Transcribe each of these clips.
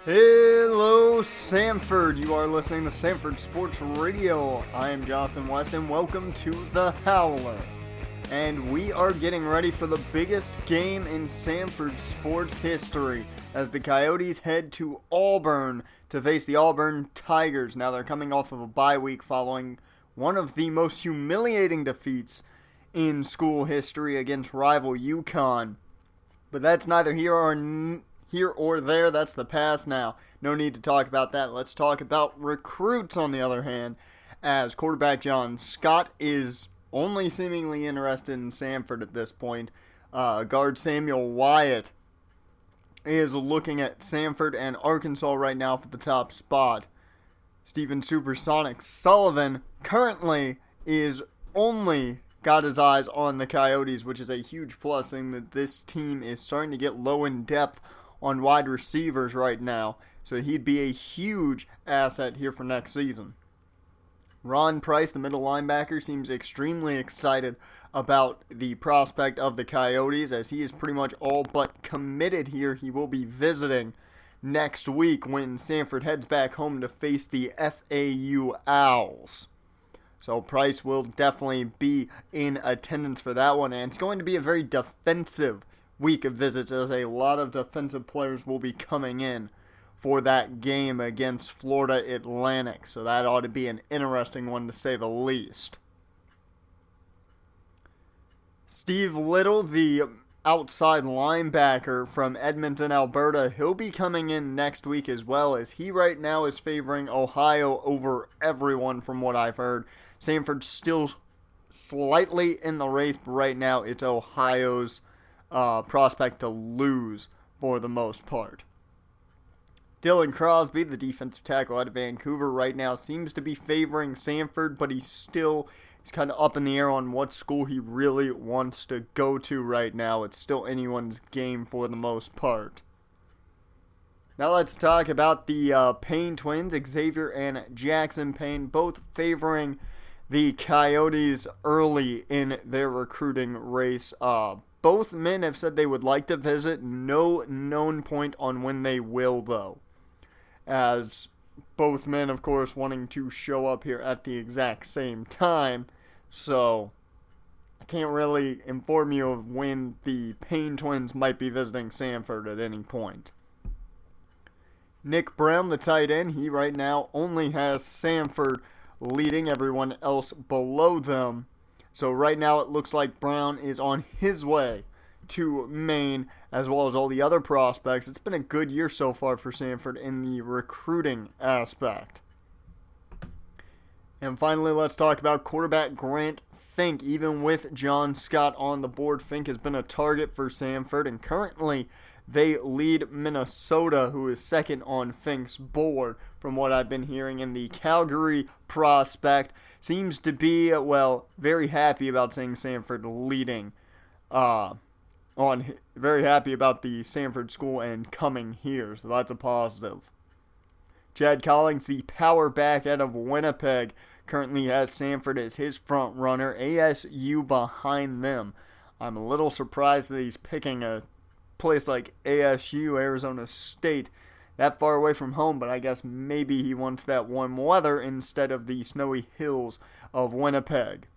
Hello, Sanford. You are listening to Sanford Sports Radio. I am Jonathan West, and welcome to The Howler. And we are getting ready for the biggest game in Sanford sports history as the Coyotes head to Auburn to face the Auburn Tigers. Now, they're coming off of a bye week following one of the most humiliating defeats in school history against rival UConn. But that's neither here or there. That's the past now. No need to talk about that. Let's talk about recruits, on the other hand, as quarterback John Scott is only seemingly interested in Sanford at this point. Guard Samuel Wyatt is looking at Sanford and Arkansas right now for the top spot. Stephen Supersonic Sullivan currently is only got his eyes on the Coyotes, which is a huge plus, saying that this team is starting to get low in depth on wide receivers right now, so he'd be a huge asset here for next season. Ron Price, the middle linebacker, seems extremely excited about the prospect of the Coyotes, as he is pretty much all but committed here. He will be visiting next week when Sanford heads back home to face the FAU Owls. So Price will definitely be in attendance for that one, and it's going to be a very defensive week of visits, as a lot of defensive players will be coming in for that game against Florida Atlantic. So that ought to be an interesting one, to say the least. Steve Little, the outside linebacker from Edmonton, Alberta, he'll be coming in next week as well, as he right now is favoring Ohio over everyone from what I've heard. Sanford's still slightly in the race, but right now it's Ohio's prospect to lose for the most part. Dylan Crosby, the defensive tackle out of Vancouver, right now seems to be favoring Sanford, but he's kind of up in the air on what school he really wants to go to right now. It's still anyone's game for the most part. Now let's talk about the Payne twins, Xavier and Jackson Payne, both favoring the Coyotes early in their recruiting race. Both men have said they would like to visit. No known point on when they will, though, as both men, of course, wanting to show up here at the exact same time. So I can't really inform you of when the Payne twins might be visiting Sanford at any point. Nick Brown, the tight end, he right now only has Sanford leading, everyone else below them. So right now it looks like Brown is on his way to Maine, as well as all the other prospects. It's been a good year so far for Sanford in the recruiting aspect. And finally, let's talk about quarterback Grant Fink. Even with John Scott on the board, Fink has been a target for Sanford, and currently they lead Minnesota, who is second on Fink's board, from what I've been hearing. And the Calgary prospect seems to be, very happy about seeing Sanford leading. Very happy about the Sanford school and coming here, so that's a positive. Chad Collins, the power back out of Winnipeg, currently has Sanford as his front runner, ASU behind them. I'm a little surprised that he's picking a place like ASU, Arizona State, that far away from home, but I guess maybe he wants that warm weather instead of the snowy hills of Winnipeg.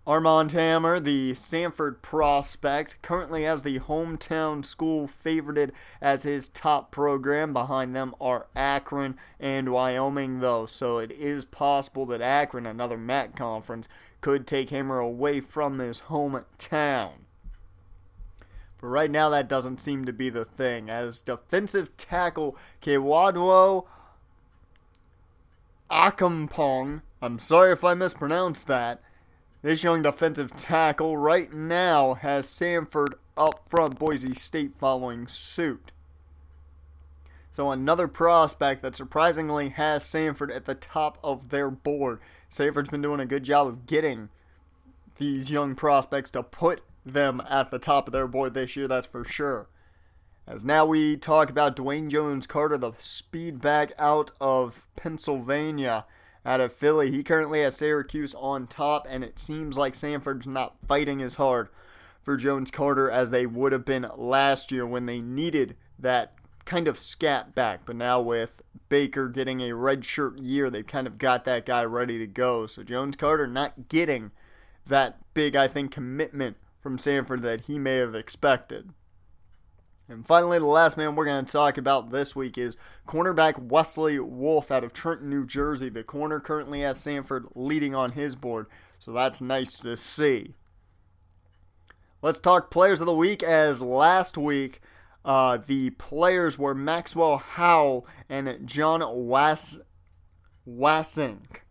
Armand Hammer, the Sanford prospect, currently has the hometown school favorited as his top program. Behind them are Akron and Wyoming, though, so it is possible that Akron, another MAC conference, could take Hammer away from his hometown. But right now that doesn't seem to be the thing, as defensive tackle Kewadwo Akampong, I'm sorry if I mispronounced that, this young defensive tackle right now has Sanford up front, Boise State following suit. So another prospect that surprisingly has Sanford at the top of their board. Sanford's been doing a good job of getting these young prospects to put them at the top of their board this year, that's for sure. As now we talk about Dwayne Jones-Carter, the speed back out of Pennsylvania, out of Philly. He currently has Syracuse on top, and it seems like Sanford's not fighting as hard for Jones-Carter as they would have been last year when they needed that kind of scat back. But now with Baker getting a redshirt year, they've kind of got that guy ready to go. So Jones-Carter not getting that big, I think, commitment from Sanford that he may have expected. And finally, the last man we're going to talk about this week is cornerback Wesley Wolf out of Trenton, New Jersey. The corner currently has Sanford leading on his board, so that's nice to see. Let's talk players of the week, as last week the players were Maxwell Howell and John Wassink.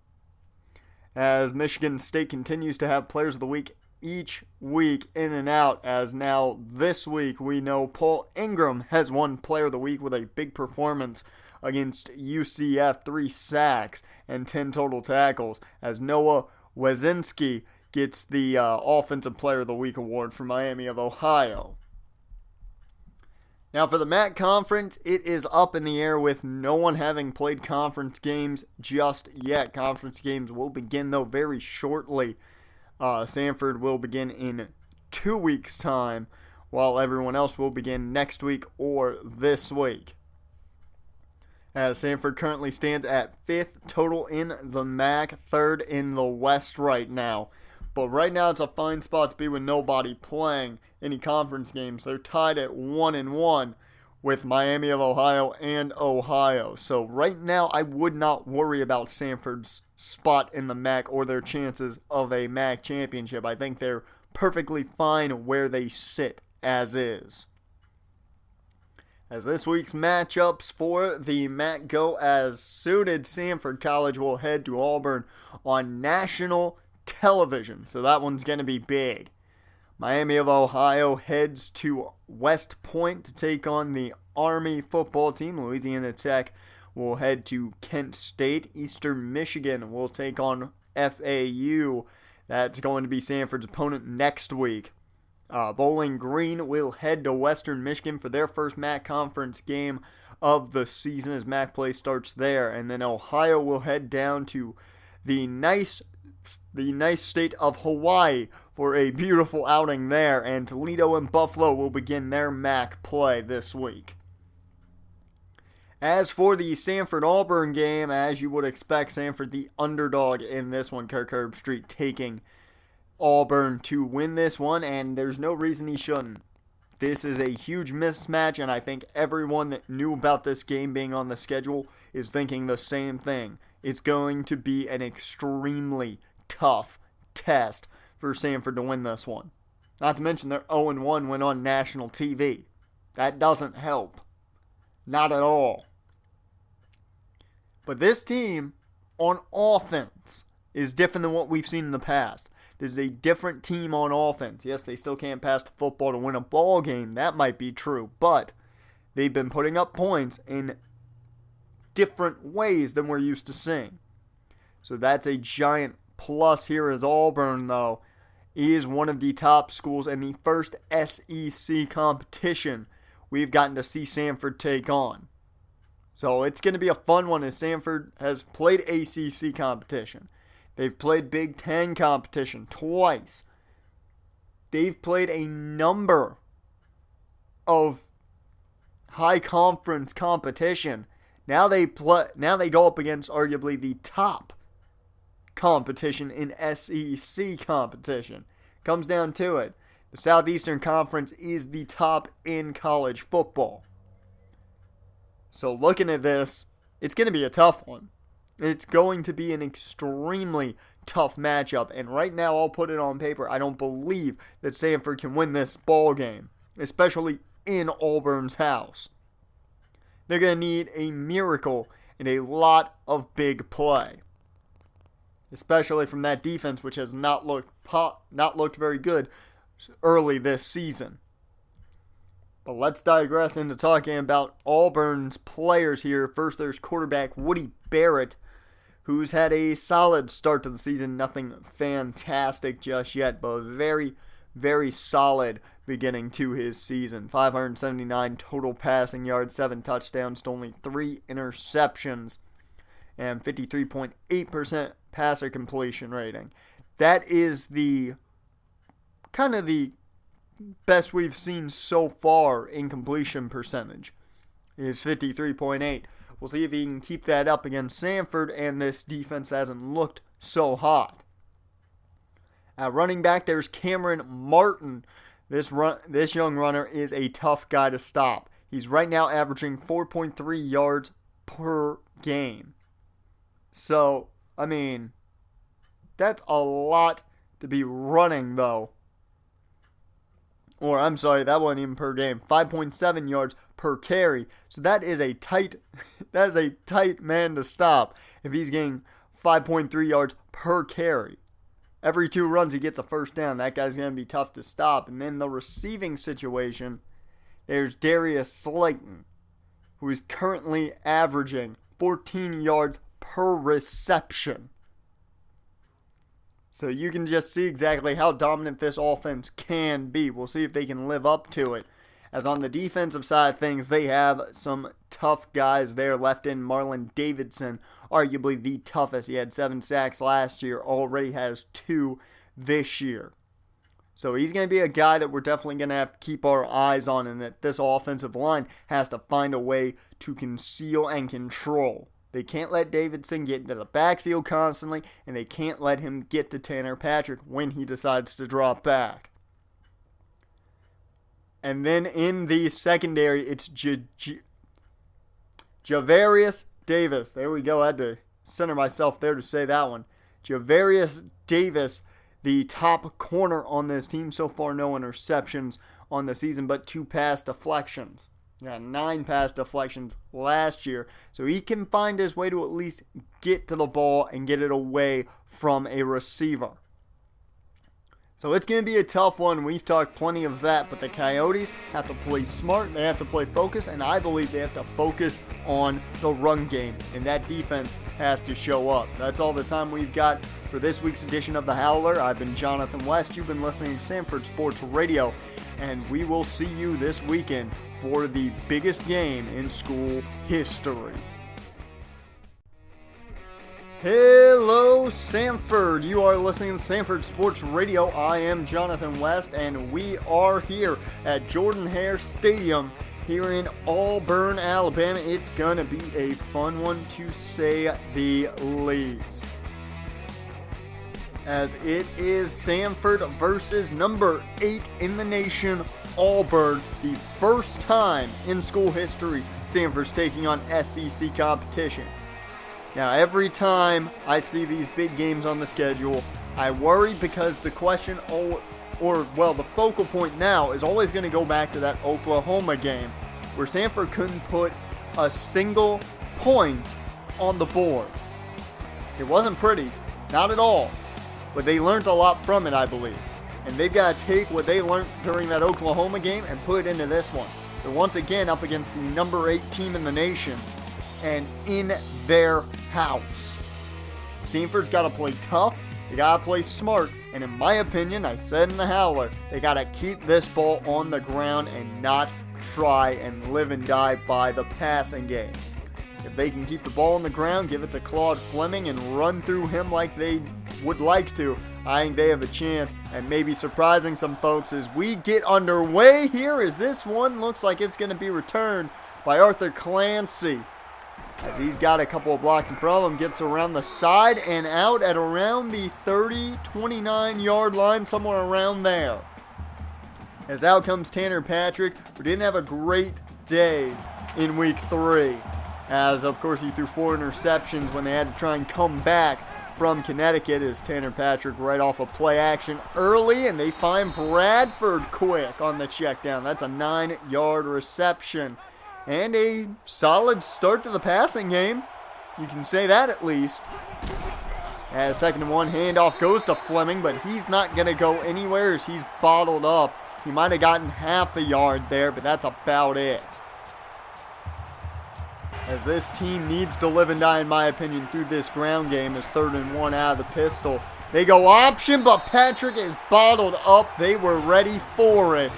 As Michigan State continues to have players of the week each week in and out, as now this week we know Paul Ingram has won player of the week with a big performance against UCF, 3 sacks and 10 total tackles, as Noah Wezinski gets the offensive player of the week award for Miami of Ohio. Now for the MAC conference, it is up in the air with no one having played conference games just yet. Conference games will begin though very shortly. Sanford will begin in 2 weeks' time, while everyone else will begin next week or this week. As Sanford currently stands at 5th total in the MAC, 3rd in the West right now. But right now it's a fine spot to be with nobody playing any conference games. They're tied at 1-1 with Miami of Ohio and Ohio. So right now I would not worry about Sanford's spot in the MAC or their chances of a MAC championship. I think they're perfectly fine where they sit as is. As this week's matchups for the MAC go as suited, Sanford College will head to Auburn on national television. So that one's going to be big. Miami of Ohio heads to West Point to take on the Army football team. Louisiana Tech will head to Kent State. Eastern Michigan will take on FAU. That's going to be Sanford's opponent next week. Bowling Green will head to Western Michigan for their first MAC conference game of the season as MAC play starts there. And then Ohio will head down to the nice state of Hawaii for a beautiful outing there, and Toledo and Buffalo will begin their MAC play this week. As for the Sanford-Auburn game, as you would expect, Sanford the underdog in this one. Kirk Herbstreit taking Auburn to win this one, and there's no reason he shouldn't. This is a huge mismatch, and I think everyone that knew about this game being on the schedule is thinking the same thing. It's going to be an extremely tough test for Sanford to win this one. Not to mention their 0-1 went on national TV. That doesn't help. Not at all. But this team on offense is different than what we've seen in the past. This is a different team on offense. Yes, they still can't pass the football to win a ball game. That might be true. But they've been putting up points in different ways than we're used to seeing. So that's a giant plus here, as Auburn, though, is one of the top schools in the first SEC competition we've gotten to see Sanford take on. So it's going to be a fun one, as Sanford has played ACC competition. They've played Big Ten competition twice. They've played a number of high conference competition. Now they go up against arguably the top competition in SEC competition. Comes down to it. The Southeastern Conference is the top in college football. So looking at this, it's going to be a tough one. It's going to be an extremely tough matchup. And right now, I'll put it on paper, I don't believe that Sanford can win this ball game, especially in Auburn's house. They're going to need a miracle and a lot of big play, especially from that defense, which has not looked very good early this season. But let's digress into talking about Auburn's players here. First, there's quarterback Woody Barrett, who's had a solid start to the season. Nothing fantastic just yet, but a very, very solid beginning to his season. 579 total passing yards, 7 touchdowns to only 3 interceptions, and 53.8% passer completion rating. That is the kind of the best we've seen so far in completion percentage. is 53.8. We'll see if he can keep that up against Sanford, and this defense hasn't looked so hot. At running back, there's Cameron Martin. This young runner is a tough guy to stop. He's right now averaging 4.3 yards per game. So, I mean, that's a lot to be running, though. Or, I'm sorry, that wasn't even per game. 5.7 yards per carry. So that is a tight man to stop if he's getting 5.3 yards per carry. Every 2 runs he gets a first down. That guy's going to be tough to stop. And then the receiving situation, there's Darius Slayton, who is currently averaging 14 yards per reception. So you can just see exactly how dominant this offense can be. We'll see if they can live up to it. As on the defensive side of things, they have some tough guys there left in. Marlon Davidson, arguably the toughest. He had 7 sacks last year, already has 2 this year. So he's going to be a guy that we're definitely going to have to keep our eyes on, and that this offensive line has to find a way to conceal and control. They can't let Davidson get into the backfield constantly, and they can't let him get to Tanner Patrick when he decides to drop back. And then in the secondary, it's Javarius Davis. There we go. I had to center myself there to say that one. Javarius Davis, the top corner on this team. So far, no interceptions on the season, but 2 pass deflections. He got 9 pass deflections last year. So he can find his way to at least get to the ball and get it away from a receiver. So it's going to be a tough one. We've talked plenty of that, but the Coyotes have to play smart, they have to play focus, and I believe they have to focus on the run game, and that defense has to show up. That's all the time we've got for this week's edition of The Howler. I've been Jonathan West. You've been listening to Sanford Sports Radio, and we will see you this weekend for the biggest game in school history. Hello, Sanford. You are listening to Sanford Sports Radio. I am Jonathan West, and we are here at Jordan-Hare Stadium here in Auburn, Alabama. It's going to be a fun one, to say the least, as it is Sanford versus number 8 in the nation, Auburn. The first time in school history Sanford's taking on SEC competition. Now, every time I see these big games on the schedule, I worry, because the question, the focal point now is always going to go back to that Oklahoma game where Sanford couldn't put a single point on the board. It wasn't pretty, not at all, but they learned a lot from it, I believe. And they've got to take what they learned during that Oklahoma game and put it into this one. They're once again up against the number 8 team in the nation, and in their house. Sanford's got to play tough, they got to play smart, and in my opinion, I said in the Howler, they got to keep this ball on the ground and not try and live and die by the passing game. If they can keep the ball on the ground, give it to Claude Fleming and run through him like they would like to, I think they have a chance at maybe surprising some folks as we get underway here, as this one looks like it's going to be returned by Arthur Clancy. As he's got a couple of blocks in front of him, gets around the side and out at around the 29 yard line, somewhere around there. As out comes Tanner Patrick, who didn't have a great day in week 3. As, of course, he threw 4 interceptions when they had to try and come back from Connecticut, as Tanner Patrick right off of play action early, and they find Bradford quick on the check down. That's a 9-yard reception. And a solid start to the passing game. You can say that at least. As 2nd and 1, handoff goes to Fleming, but he's not going to go anywhere as he's bottled up. He might have gotten half a yard there, but that's about it. As this team needs to live and die, in my opinion, through this ground game, as 3rd and 1 out of the pistol. They go option, but Patrick is bottled up. They were ready for it,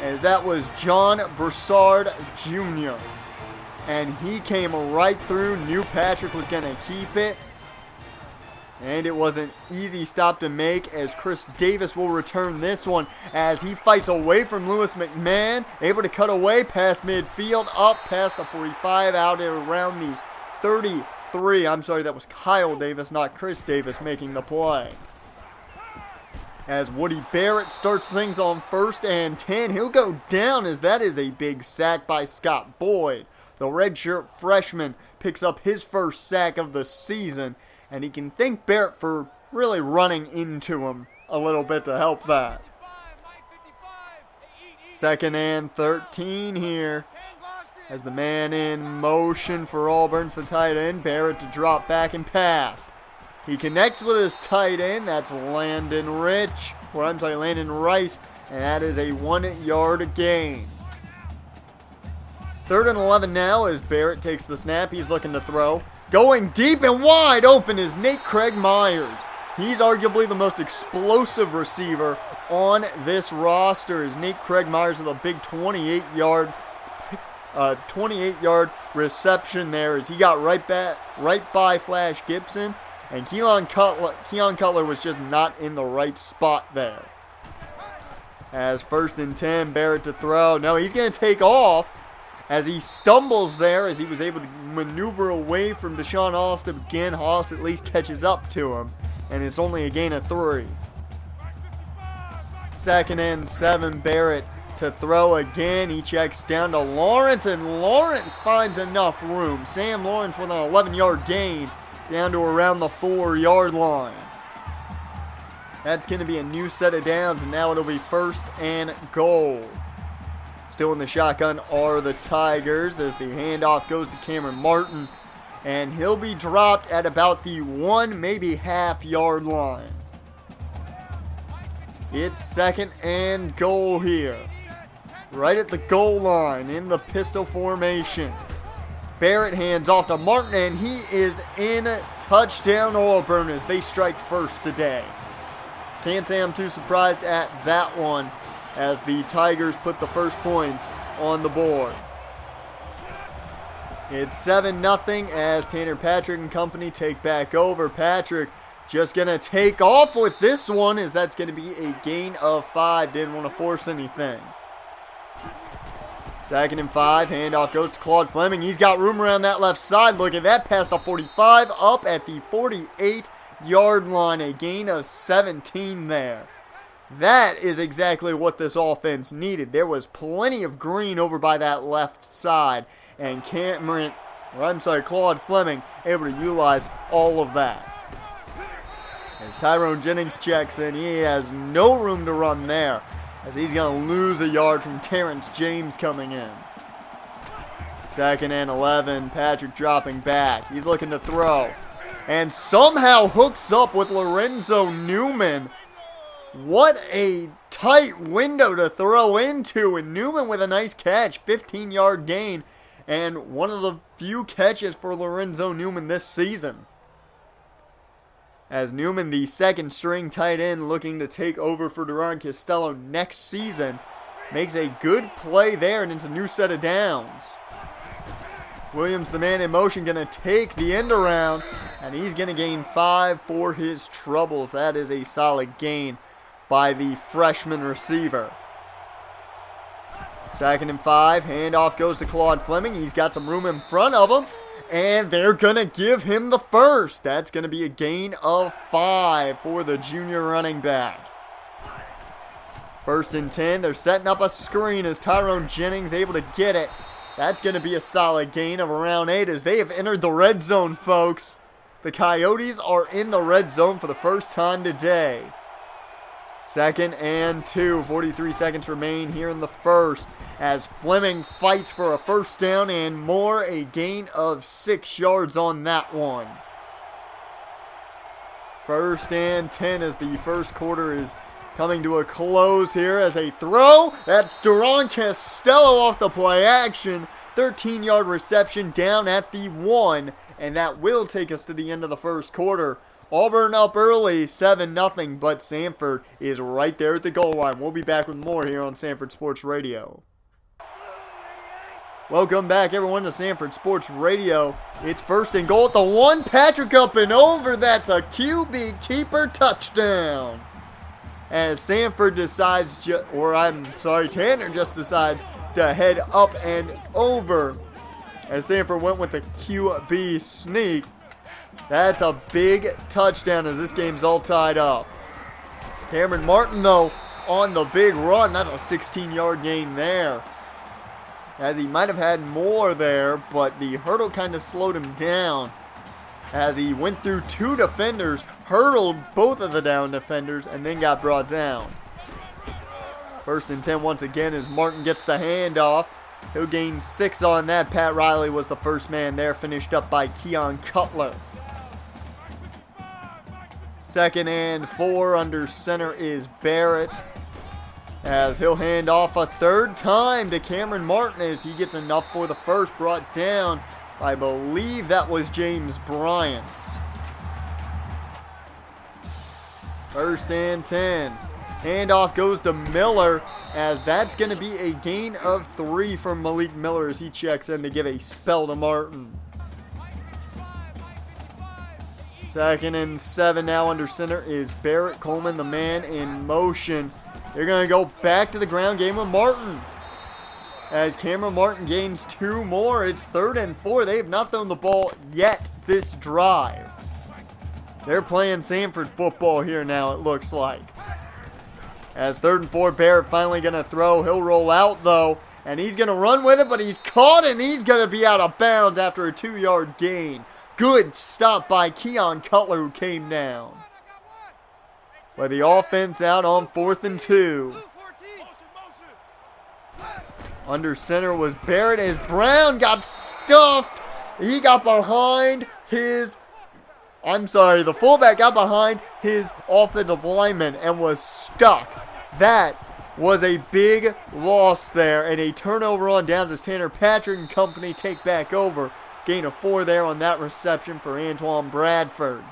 as that was John Broussard Jr. And he came right through, knew Patrick was going to keep it. And it was an easy stop to make as Chris Davis will return this one as he fights away from Lewis McMahon. Able to cut away past midfield, up past the 45, out at around the 33. I'm sorry, that was Kyle Davis, not Chris Davis, making the play. As Woody Barrett starts things on 1st and 10. He'll go down as that is a big sack by Scott Boyd. The redshirt freshman picks up his first sack of the season. And he can thank Barrett for really running into him a little bit to help that. 2nd and 13 here. As the man in motion for Auburn's the tight end. Barrett to drop back and pass. He connects with his tight end. That's Landon Rice. And that is a 1-yard gain. 3rd and 11 now as Barrett takes the snap. He's looking to throw. Going deep and wide open is Nate Craig Myers. He's arguably the most explosive receiver on this roster. Is Nate Craig Myers with a big 28-yard reception there as he got right by Flash Gibson, and Keon Cutler was just not in the right spot there. As 1st and 10, Barrett to throw. No, he's going to take off. As he stumbles there, as he was able to maneuver away from Deshaun Hollis to begin, Hollis at least catches up to him, and it's only a gain of 3. 2nd and 7, Barrett to throw again. He checks down to Lawrence, and Lawrence finds enough room. Sam Lawrence with an 11-yard gain down to around the 4-yard line. That's going to be a new set of downs, and now it'll be 1st and goal. Still in the shotgun are the Tigers as the handoff goes to Cameron Martin. And he'll be dropped at about the 1, maybe half-yard line. It's 2nd and goal here. Right at the goal line in the pistol formation. Barrett hands off to Martin and he is in. Touchdown Auburn as they strike first today. Can't say I'm too surprised at that one, as the Tigers put the first points on the board. It's 7-0 as Tanner Patrick and company take back over. Patrick just going to take off with this one, as that's going to be a gain of 5. Didn't want to force anything. 2nd and 5, handoff goes to Claude Fleming. He's got room around that left side. Look at that, past the 45, up at the 48-yard line. A gain of 17 there. That is exactly what this offense needed. There was plenty of green over by that left side, and Claude Fleming able to utilize all of that. As Tyrone Jennings checks in, he has no room to run there, as he's going to lose a yard from Terrence James coming in. 2nd and 11, Patrick dropping back. He's looking to throw, and somehow hooks up with Lorenzo Newman. What a tight window to throw into, and Newman with a nice catch, 15-yard gain, and one of the few catches for Lorenzo Newman this season. As Newman, the 2nd-string tight end, looking to take over for Duran Costello next season, makes a good play there, and it's a new set of downs. Williams, the man in motion, going to take the end around, and he's going to gain 5 for his troubles. That is a solid gain by the freshman receiver. 2nd and 5, handoff goes to Claude Fleming. He's got some room in front of him, and they're going to give him the first. That's going to be a gain of 5 for the junior running back. 1st and 10, they're setting up a screen as Tyrone Jennings able to get it. That's going to be a solid gain of around 8 as they have entered the red zone, folks. The Coyotes are in the red zone for the first time today. 2nd and 2, 43 seconds remain here in the first, as Fleming fights for a first down and more, a gain of 6 yards on that one. 1st and 10 as the first quarter is coming to a close here, as a throw. That's Duran Costello off the play action. 13-yard reception down at the 1, and that will take us to the end of the first quarter. Auburn up early, 7-0, but Sanford is right there at the goal line. We'll be back with more here on Sanford Sports Radio. Welcome back, everyone, to Sanford Sports Radio. It's first and goal at the 1. Patrick up and over. That's a QB keeper touchdown. As Sanford decides, Tanner just decides to head up and over. As Sanford went with the QB sneak. That's a big touchdown as this game's all tied up. Cameron Martin, though, on the big run. That's a 16-yard gain there. As he might have had more there, but the hurdle kind of slowed him down. As he went through 2 defenders, hurdled both of the down defenders, and then got brought down. First and 10 once again as Martin gets the handoff. He'll gain 6 on that. Pat Riley was the first man there, finished up by Keon Cutler. Second and 4, under center is Barrett. As he'll hand off a third time to Cameron Martin as he gets enough for the first, brought down. I believe that was James Bryant. First and 10. Handoff goes to Miller as that's going to be a gain of 3 from Malik Miller as he checks in to give a spell to Martin. Second and 7 now, under center is Barrett Coleman, the man in motion. They're going to go back to the ground game with Martin. As Cameron Martin gains 2 more, it's third and 4. They have not thrown the ball yet this drive. They're playing Sanford football here now, it looks like. As third and 4, Barrett finally going to throw. He'll roll out, though, and he's going to run with it, but he's caught, and he's going to be out of bounds after a 2-yard gain. Good stop by Keon Cutler, who came down. But the offense out on 4th and 2. Under center was Barrett as Brown got stuffed. He got behind his... the fullback got behind his offensive lineman and was stuck. That was a big loss there, and a turnover on downs as Tanner Patrick and company take back over. Gain of 4 there on that reception for Antoine Bradford.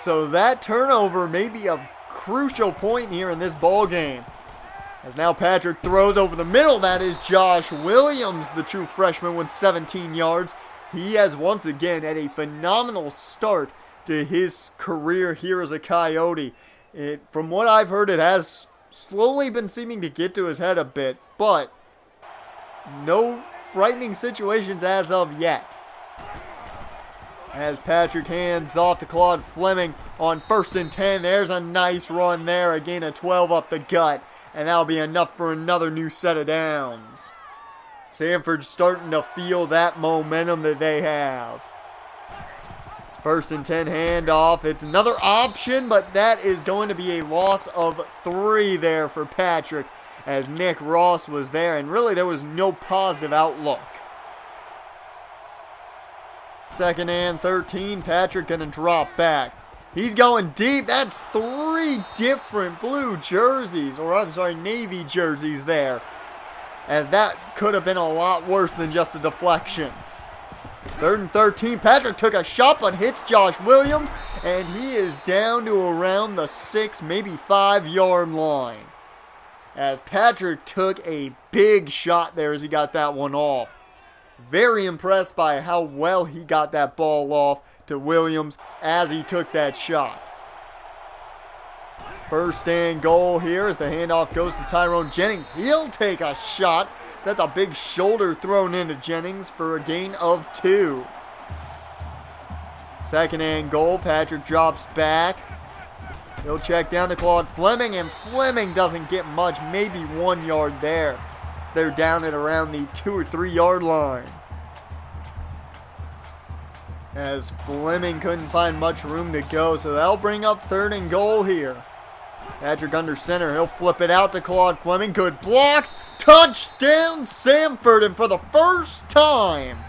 So that turnover may be a crucial point here in this ball game. As now Patrick throws over the middle. That is Josh Williams, the true freshman, with 17 yards. He has once again had a phenomenal start to his career here as a Coyote. From what I've heard, it has slowly been seeming to get to his head a bit, but no frightening situations as of yet. As Patrick hands off to Claude Fleming on 1st and 10. There's a nice run there. A gain of 12 up the gut. And that'll be enough for another new set of downs. Sanford's starting to feel that momentum that they have. It's 1st and 10 handoff. It's another option, but that is going to be a loss of 3 there for Patrick. As Nick Ross was there. And really there was no positive outlook. Second and 13, Patrick gonna drop back. He's going deep. That's 3 different navy jerseys there. As that could have been a lot worse than just a deflection. 3rd and 13, Patrick took a shot but hits Josh Williams, and he is down to around the 6, maybe 5-yard line. As Patrick took a big shot there as he got that one off. Very impressed by how well he got that ball off to Williams as he took that shot. First and goal here as the handoff goes to Tyrone Jennings. He'll take a shot. That's a big shoulder thrown into Jennings for a gain of 2. Second and goal. Patrick drops back. He'll check down to Claude Fleming, and Fleming doesn't get much, maybe 1 yard there. They're down at around the 2 or 3 yard line. As Fleming couldn't find much room to go, so that'll bring up 3rd and goal here. Patrick under center, he'll flip it out to Claude Fleming. Good blocks, touchdown Sanford, and for the first time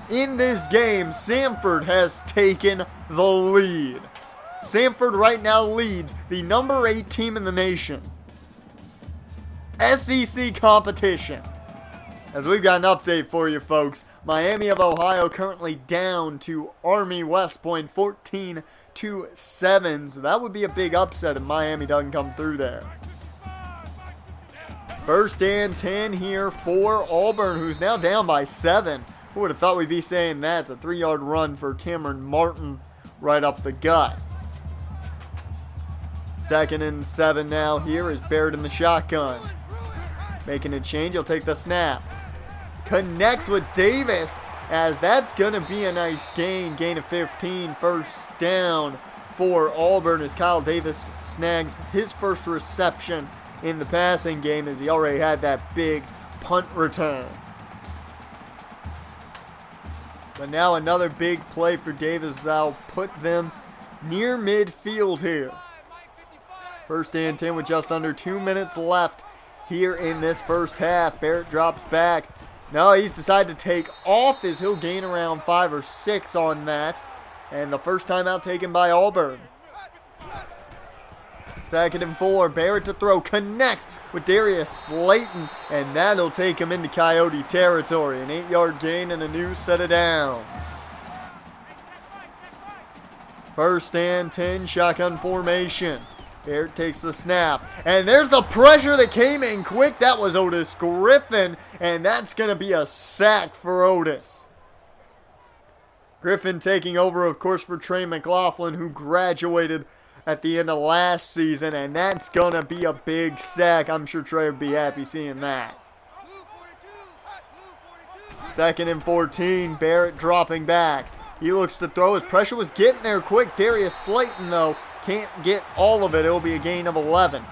in this game, Sanford has taken the lead. Sanford right now leads the number 8 team in the nation. SEC competition. As we've got an update for you folks, Miami of Ohio currently down to Army West Point 14-7, so that would be a big upset if Miami doesn't come through there. First and 10 here for Auburn, who's now down by 7. Who would have thought we'd be saying that? It's a 3-yard run for Cameron Martin right up the gut. 2nd and 7 now here is Barrett in the shotgun. Making a change, he'll take the snap. Connects with Davis, as that's going to be a nice gain of 15. First down for Auburn as Kyle Davis snags his first reception in the passing game, as he already had that big punt return. But now another big play for Davis that'll put them near midfield here. First and 10 with just under 2 minutes left here in this first half. Barrett drops back. No, he's decided to take off, as he'll gain around 5 or 6 on that. And the first timeout taken by Auburn. 2nd and 4, Barrett to throw, connects with Darius Slayton, and that'll take him into Coyote territory. An 8-yard gain and a new set of downs. First and 10, shotgun formation. Barrett takes the snap, and there's the pressure that came in quick. That was Otis Griffin, and that's going to be a sack for Otis. Griffin taking over, of course, for Trey McLaughlin, who graduated at the end of last season, and that's going to be a big sack. I'm sure Trey would be happy seeing that. 2nd and 14, Barrett dropping back. He looks to throw. His pressure was getting there quick. Darius Slayton, though, can't get all of it. It'll be a gain of 11.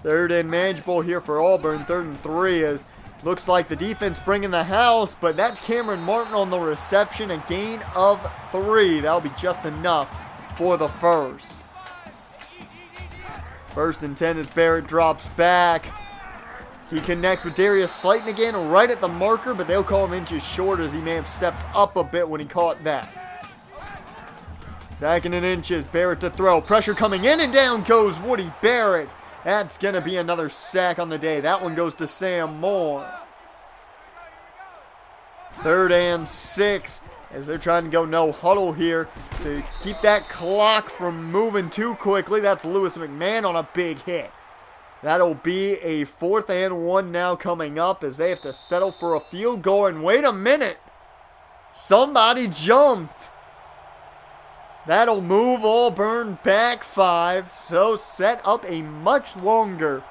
3rd and manageable here for Auburn. 3rd and 3 is looks like the defense bringing the house, but that's Cameron Martin on the reception. A gain of 3. That'll be just enough for the first. 1st and 10 as Barrett drops back. He connects with Darius Slayton again right at the marker, but they'll call him inches short, as he may have stepped up a bit when he caught that. 2nd and inches, Barrett to throw. Pressure coming in, and down goes Woody Barrett. That's going to be another sack on the day. That one goes to Sam Moore. 3rd and 6 as they're trying to go no huddle here to keep that clock from moving too quickly. That's Lewis McMahon on a big hit. That'll be a 4th and 1 now coming up, as they have to settle for a field goal. And wait a minute. Somebody jumped. That'll move Auburn back 5, so set up a much longer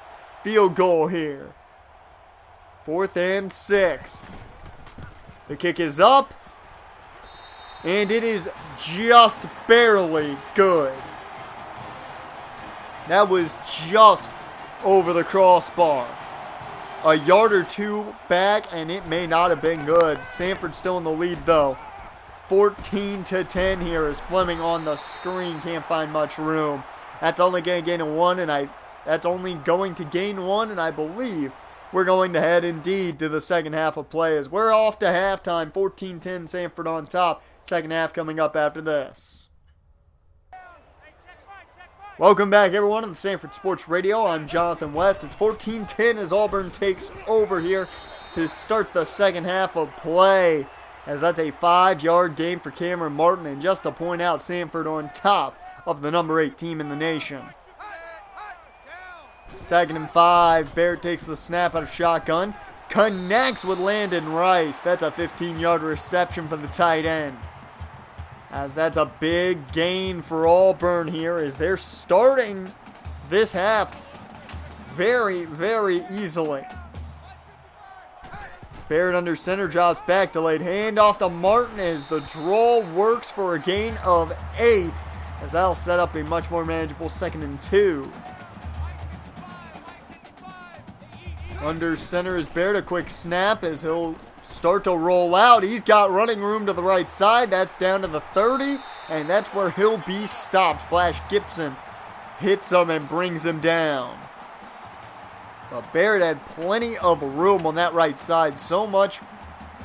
field goal here. 4th and 6. The kick is up, and it is just barely good. That was just over the crossbar. A yard or 2 back, and it may not have been good. Sanford still in the lead, though. 14-10 here as Fleming on the screen can't find much room. That's only going to gain 1, and I believe we're going to head indeed to the second half of play, as we're off to halftime. 14-10, Sanford on top. Second half coming up after this. Welcome back, everyone, to the Sanford Sports Radio. I'm Jonathan West. It's 14-10 as Auburn takes over here to start the second half of play, as that's a 5-yard gain for Cameron Martin. And just to point out, Sanford on top of the number 8 team in the nation. 2nd and 5. Barrett takes the snap out of shotgun. Connects with Landon Rice. That's a 15-yard reception from the tight end. As that's a big gain for Auburn here, as they're starting this half very, very easily. Barrett under center, drops back, delayed handoff to Martin as the draw works for a gain of 8, as that'll set up a much more manageable 2nd and 2. Under center is Barrett, a quick snap as he'll start to roll out. He's got running room to the right side. That's down to the 30, and that's where he'll be stopped. Flash Gibson hits him and brings him down. But Barrett had plenty of room on that right side. So much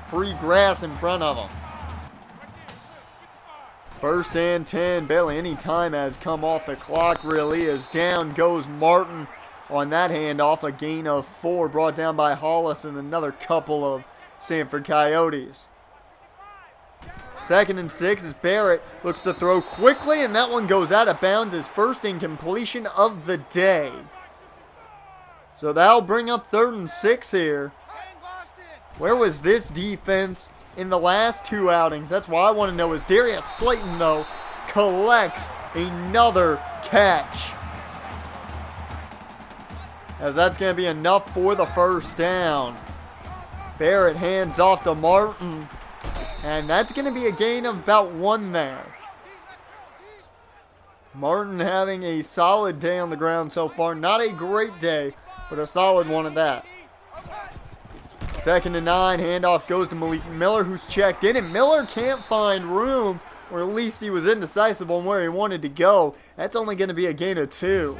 free grass in front of him. 1st and 10. Barely any time has come off the clock, really, as down goes Martin on that handoff. A gain of 4 brought down by Hollis and another couple of Sanford Coyotes. 2nd and 6 as Barrett looks to throw quickly, and that one goes out of bounds. His first incompletion of the day. So that'll bring up 3rd and 6 here. Where was this defense in the last 2 outings? That's what I want to know. Is Darius Slayton, though, collects another catch. As that's going to be enough for the first down. Barrett hands off to Martin. And that's going to be a gain of about 1 there. Martin having a solid day on the ground so far. Not a great day, but a solid one at that. 2nd and 9, handoff goes to Malik Miller, who's checked in, and Miller can't find room, or at least he was indecisive on where he wanted to go. That's only going to be a gain of 2.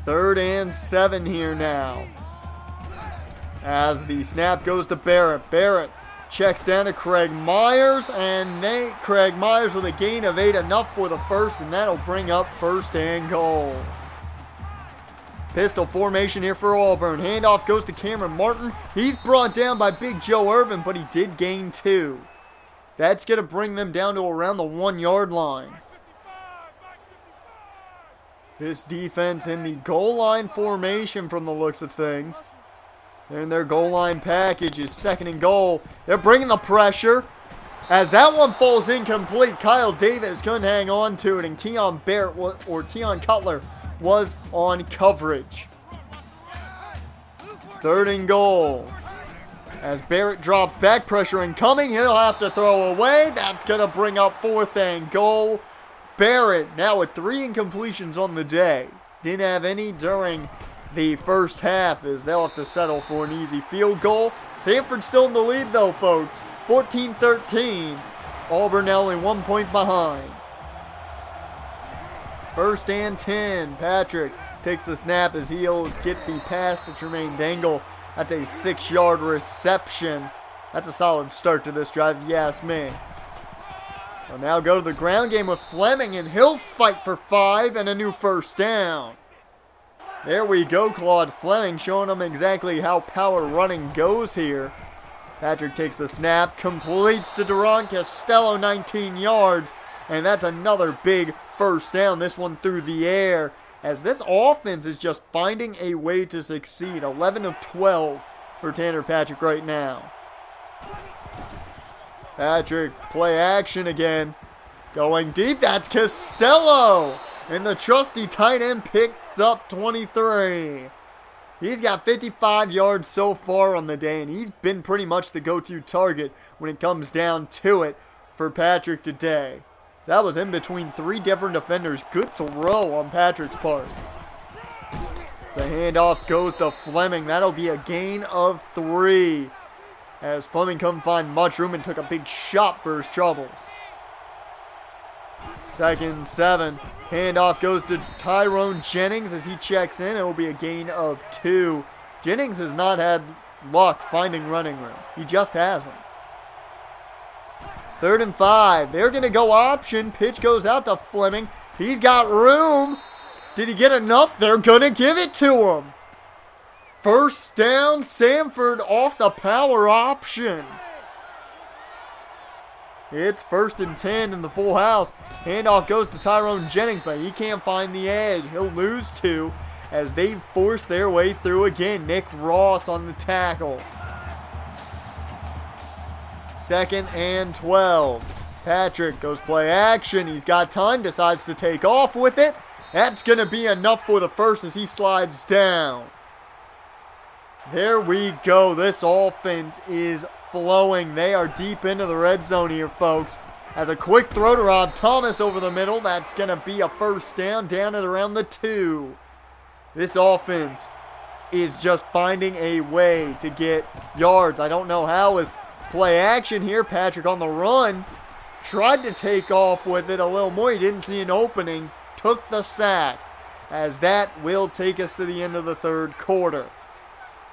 3rd and 7 here now. As the snap goes to Barrett. Barrett checks down to Craig Myers, and Craig Myers with a gain of 8, enough for the first, and that'll bring up 1st and goal. Pistol formation here for Auburn. Handoff goes to Cameron Martin. He's brought down by Big Joe Irvin, but he did gain 2. That's going to bring them down to around the 1-yard line. This defense in the goal line formation from the looks of things. They're in their goal line package is 2nd and goal. They're bringing the pressure. As that one falls incomplete, Kyle Davis couldn't hang on to it, and Keon Cutler was on coverage. 3rd and goal. As Barrett drops back, pressure incoming, he'll have to throw away. That's going to bring up 4th and goal. Barrett now with 3 incompletions on the day. Didn't have any during the first half, as they'll have to settle for an easy field goal. Sanford still in the lead though, folks. 14-13. Auburn now only 1 point behind. 1st and 10. Patrick takes the snap as he'll get the pass to Tremaine Dangle. That's a 6-yard reception. That's a solid start to this drive, if you ask me. We'll now go to the ground game with Fleming, and he'll fight for 5 and a new 1st down. There we go, Claude Fleming showing them exactly how power running goes here. Patrick takes the snap, completes to Duron Costello, 19 yards, and that's another big 1st down, this one through the air, as this offense is just finding a way to succeed. 11 of 12 for Tanner Patrick right now. Patrick, play action again. Going deep, that's Costello! And the trusty tight end picks up 23. He's got 55 yards so far on the day, and he's been pretty much the go-to target when it comes down to it for Patrick today. That was in between 3 different defenders. Good throw on Patrick's part. The handoff goes to Fleming. That'll be a gain of 3. As Fleming couldn't find much room and took a big shot for his troubles. 2nd and 7. Handoff goes to Tyrone Jennings as he checks in. It will be a gain of 2. Jennings has not had luck finding running room. He just hasn't. 3rd and 5. They're going to go option. Pitch goes out to Fleming. He's got room. Did he get enough? They're going to give it to him. 1st down, Sanford off the power option. It's 1st and 10 in the full house. Handoff goes to Tyrone Jennings, but he can't find the edge. He'll lose 2 as they force their way through again. Nick Ross on the tackle. 2nd and 12. Patrick goes play action. He's got time, decides to take off with it. That's going to be enough for the first as he slides down. There we go. This offense is flowing. They are deep into the red zone here, folks. As a quick throw to Rob Thomas over the middle, that's going to be a 1st down at around the 2. This offense is just finding a way to get yards. I don't know how. As play action here, Patrick on the run. Tried to take off with it a little more. He didn't see an opening. Took the sack. As that will take us to the end of the 3rd quarter.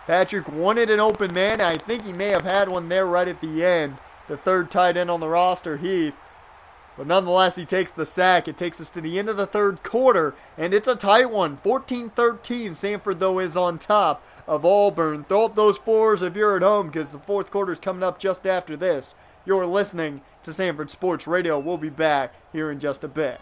Patrick wanted an open man. I think he may have had one there right at the end. The 3rd tight end on the roster, Heath. But nonetheless, he takes the sack. It takes us to the end of the 3rd quarter. And it's a tight one. 14-13. Sanford, though, is on top of Auburn. Throw up those 4s if you're at home, because the 4th quarter is coming up just after this. You're listening to Sanford Sports Radio. We'll be back here in just a bit.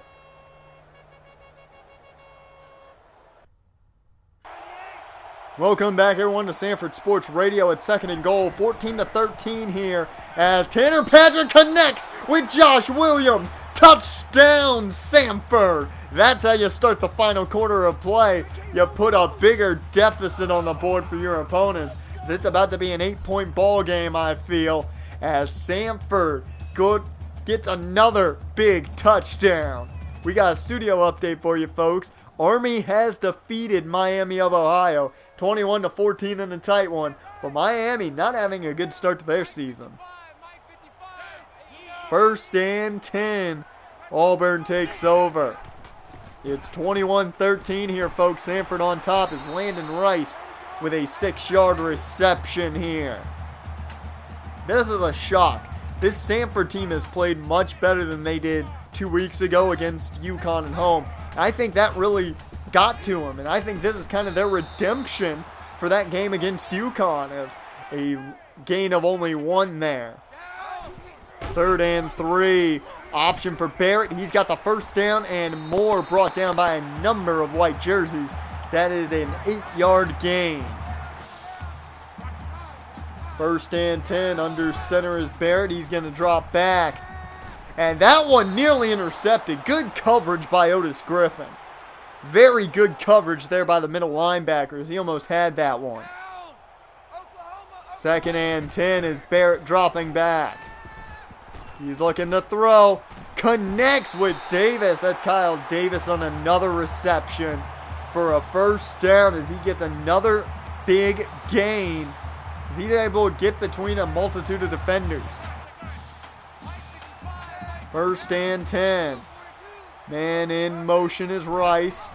Welcome back, everyone, to Sanford Sports Radio at 2nd and goal. 14-13 here as Tanner Patrick connects with Josh Williams. Touchdown, Sanford. That's how you start the final quarter of play. You put a bigger deficit on the board for your opponents. It's about to be an 8-point ball game, I feel, as Sanford gets another big touchdown. We got a studio update for you, folks. Army has defeated Miami of Ohio 21-14 in a tight one, but Miami not having a good start to their season. 1st and 10. Auburn takes over. It's 21-13 here, folks. Sanford on top is Landon Rice with a 6-yard reception here. This is a shock. This Sanford team has played much better than they did 2 weeks ago against UConn at home. I think that really got to them, and I think this is kind of their redemption for that game against UConn as a gain of only 1 there. 3rd and 3. Option for Barrett. He's got the first down and more, brought down by a number of white jerseys. That is an 8-yard gain. 1st and 10. Under center is Barrett. He's going to drop back. And that one nearly intercepted. Good coverage by Otis Griffin. Very good coverage there by the middle linebackers. He almost had that one. 2nd and 10 is Barrett dropping back. He's looking to throw. Connects with Davis. That's Kyle Davis on another reception for a first down as he gets another big gain. Is he able to get between a multitude of defenders? 1st and 10. Man in motion is Rice.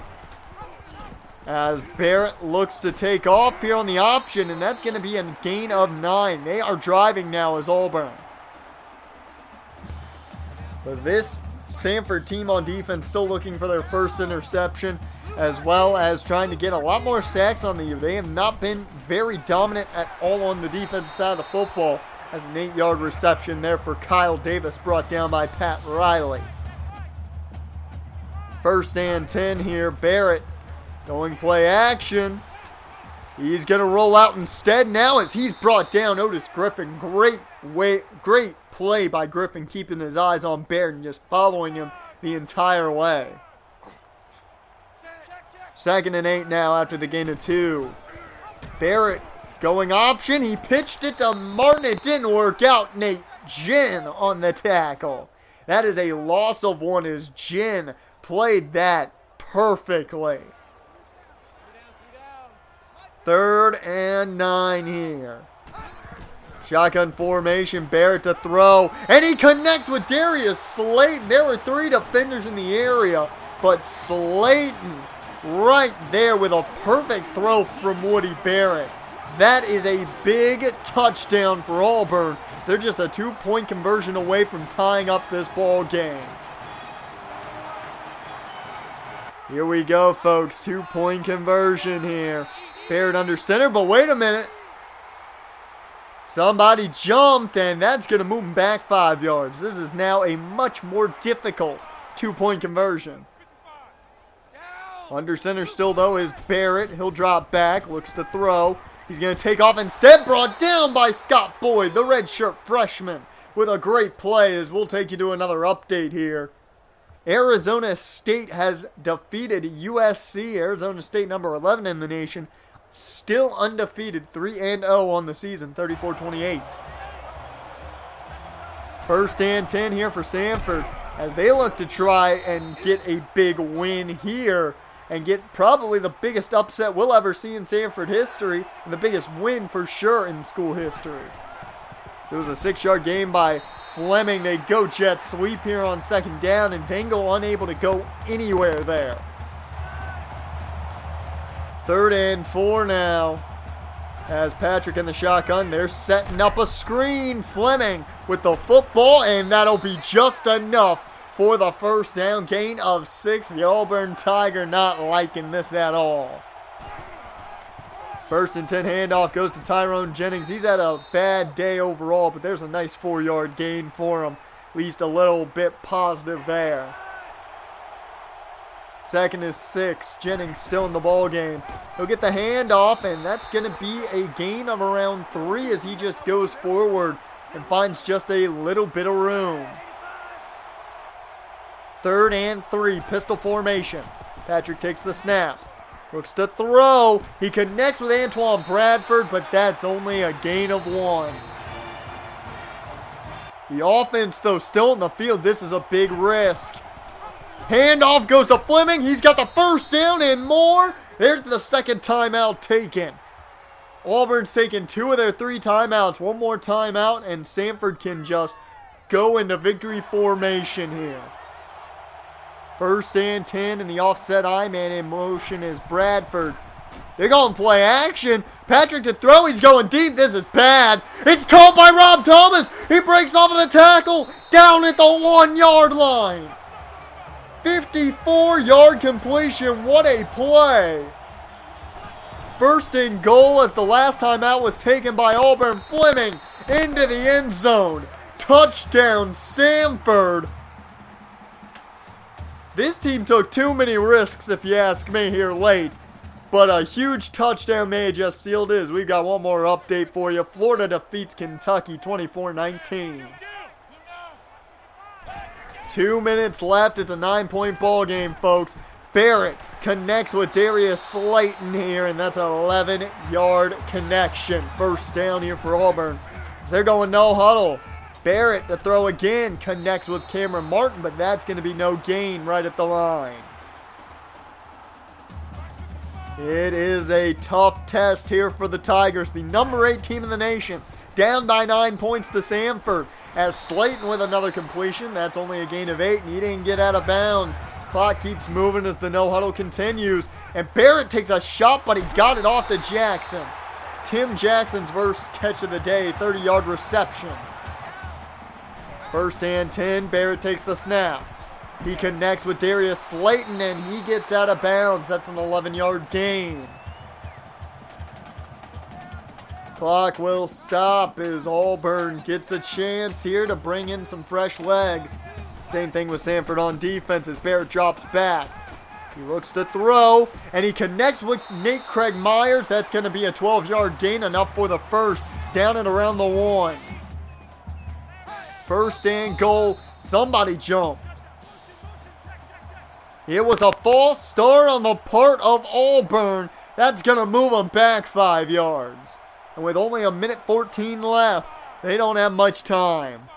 As Barrett looks to take off here on the option, and that's going to be a gain of 9. They are driving now as Auburn. But this Sanford team on defense still looking for their first interception, as well as trying to get a lot more sacks on the year. They have not been very dominant at all on the defensive side of the football. As an 8-yard reception there for Kyle Davis, brought down by Pat Riley. 1st and 10 here. Barrett going play action. He's going to roll out instead now as he's brought down Otis Griffin. Great play by Griffin, keeping his eyes on Barrett and just following him the entire way. 2nd and 8 now after the gain of 2. Barrett going option. He pitched it to Martin. It didn't work out. Nate Ginn on the tackle. That is a loss of 1 as Ginn played that perfectly. 3rd and 9 here. Shotgun formation, Barrett to throw, and he connects with Darius Slayton. There were 3 defenders in the area, but Slayton right there with a perfect throw from Woody Barrett. That is a big touchdown for Auburn. They're just a 2-point conversion away from tying up this ball game. Here we go, folks. 2-point conversion here. Barrett under center, but wait a minute. Somebody jumped, and that's going to move him back 5 yards. This is now a much more difficult 2-point conversion. Under center still, though, is Barrett. He'll drop back, looks to throw. He's going to take off instead, brought down by Scott Boyd, the redshirt freshman, with a great play as we'll take you to another update here. Arizona State has defeated USC. Arizona State, number 11 in the nation, still undefeated, 3-0 on the season, 34-28. 1st and 10 here for Sanford as they look to try and get a big win here and get probably the biggest upset we'll ever see in Sanford history and the biggest win for sure in school history. It was a 6-yard gain by Fleming. They go jet sweep here on 2nd down, and Dangle unable to go anywhere there. 3rd and 4 now. As Patrick in the shotgun, they're setting up a screen. Fleming with the football, and that'll be just enough for the first down. Gain of 6. The Auburn Tiger not liking this at all. 1st and 10 handoff goes to Tyrone Jennings. He's had a bad day overall, but there's a nice 4-yard gain for him. At least a little bit positive there. Second is 6. Jennings still in the ball game. He'll get the handoff, and that's going to be a gain of around 3 as he just goes forward and finds just a little bit of room. 3rd and 3, pistol formation. Patrick takes the snap. Looks to throw. He connects with Antoine Bradford, but that's only a gain of 1. The offense, though, still in the field. This is a big risk. Handoff goes to Fleming. He's got the first down and more. There's the second timeout taken. Auburn's taken 2 of their 3 timeouts. One more timeout, and Sanford can just go into victory formation here. 1st and 10, and the offset I-man in motion is Bradford. They're going to play action. Patrick to throw. He's going deep. This is bad. It's caught by Rob Thomas. He breaks off of the tackle down at the 1-yard line. 54-yard completion. What a play. 1st and goal as the last time out was taken by Auburn. Fleming into the end zone. Touchdown, Sanford. This team took too many risks, if you ask me, here late. But a huge touchdown may have just sealed it. We've got one more update for you. Florida defeats Kentucky 24-19. 2 minutes left. It's a 9-point ball game, folks. Barrett connects with Darius Slayton here, and that's an 11-yard connection. First down here for Auburn. They're going no huddle. Barrett to throw again, connects with Cameron Martin, but that's going to be no gain right at the line. It is a tough test here for the Tigers, the number 8 team in the nation, down by 9 points to Sanford. As Slayton with another completion, that's only a gain of 8, and he didn't get out of bounds. Clock keeps moving as the no-huddle continues, and Barrett takes a shot, but he got it off to Jackson. Tim Jackson's first catch of the day, 30-yard reception. 1st and 10, Barrett takes the snap. He connects with Darius Slayton, and he gets out of bounds. That's an 11-yard gain. Clock will stop as Auburn gets a chance here to bring in some fresh legs. Same thing with Sanford on defense as Barrett drops back. He looks to throw, and he connects with Nate Craig Myers. That's going to be a 12-yard gain, enough for the first, down and around the 1. 1st and goal. Somebody jumped. It was a false start on the part of Auburn. That's going to move them back 5 yards. And with only 1:14 left, they don't have much time.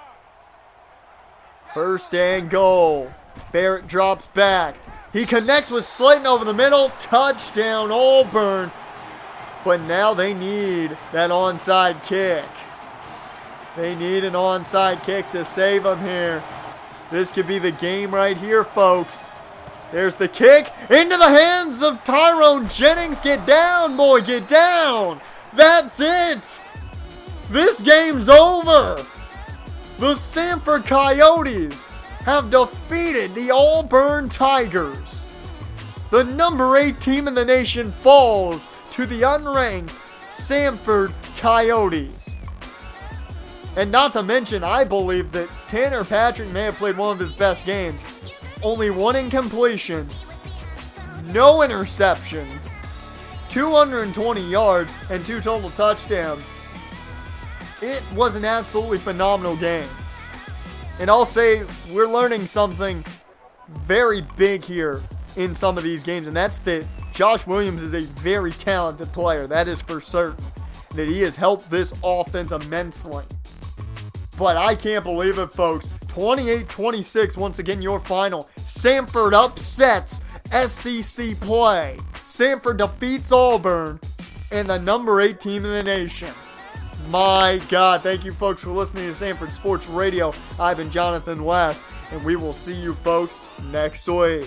1st and goal. Barrett drops back. He connects with Slayton over the middle. Touchdown, Auburn. But now they need that onside kick. They need an onside kick to save them here. This could be the game right here, folks. There's the kick into the hands of Tyrone Jennings. Get down, boy, get down. That's it. This game's over. The Sanford Coyotes have defeated the Auburn Tigers. The number 8 team in the nation falls to the unranked Sanford Coyotes. And not to mention, I believe that Tanner Patrick may have played one of his best games. Only 1 incompletion, no interceptions, 220 yards, and 2 total touchdowns. It was an absolutely phenomenal game. And I'll say we're learning something very big here in some of these games, and that's that Josh Williams is a very talented player. That is for certain. That he has helped this offense immensely. But I can't believe it, folks. 28-26, once again, your final. Sanford upsets SEC play. Sanford defeats Auburn and the number 8 team in the nation. My God, thank you, folks, for listening to Sanford Sports Radio. I've been Jonathan West, and we will see you, folks, next week.